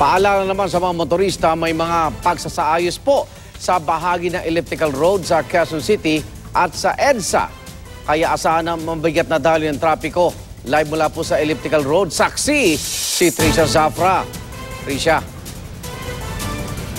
Paalala naman sa mga motorista, may mga pagsasaayos po sa bahagi ng elliptical road sa Quezon City at sa EDSA. Kaya asahan na mabigat na daloy ng trapiko. Live mula po sa elliptical road, saksi si Trisha Zafra. Trisha.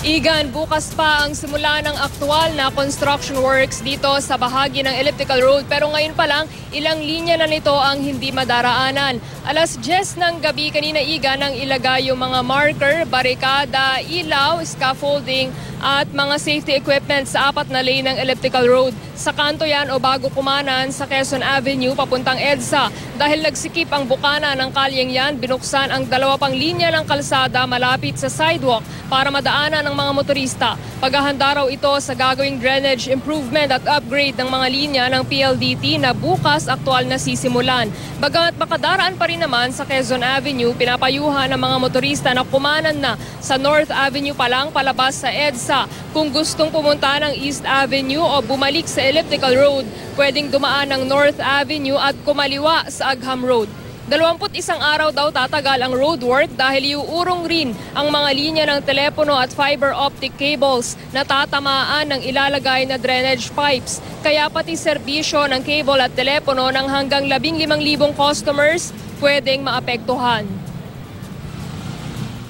Igan, bukas pa ang simula ng aktual na construction works dito sa bahagi ng elliptical road. Pero ngayon pa lang, ilang linya na nito ang hindi madaraanan. Alas 10 ng gabi kanina, Igan, nang ilagay yung mga marker, barikada, ilaw, scaffolding at mga safety equipment sa 4 na lane ng elliptical road. Sa kanto yan o bago kumanan sa Quezon Avenue papuntang EDSA. Dahil nagsikip ang bukana ng kalyeng yan, binuksan ang 2 pang linya ng kalsada malapit sa sidewalk para madaanan ng mga motorista. Paghahanda raw ito sa gagawing drainage improvement at upgrade ng mga linya ng PLDT na bukas aktual na sisimulan. Bagamat makadaraan pa rin naman sa Quezon Avenue, pinapayuhan ng mga motorista na kumanan na sa North Avenue pa lang palabas sa EDSA. Kung gustong pumunta ng East Avenue o bumalik sa elliptical road, pwedeng dumaan ng North Avenue at kumaliwa sa Agham Road. 21 araw daw tatagal ang roadwork dahil iuurong rin ang mga linya ng telepono at fiber optic cables na tatamaan ng ilalagay na drainage pipes. Kaya pati serbisyo ng cable at telepono ng hanggang 15,000 customers pwedeng maapektuhan.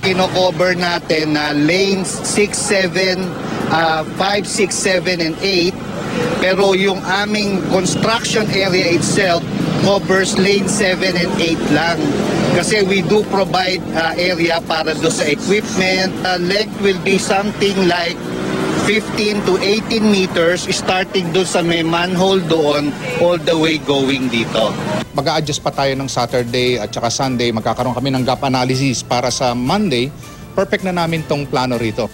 Kino-cover natin na lanes 6, 7, 5, 6, 7, and 8. Pero yung aming construction area itself covers lane 7 and 8 lang. Kasi we do provide area para do sa equipment. Length will be something like 15 to 18 meters starting doon sa may manhole doon all the way going dito. Mag-a-adjust pa tayo ng Saturday at saka Sunday. Magkakaroon kami ng gap analysis para sa Monday. Perfect na namin tong plano rito.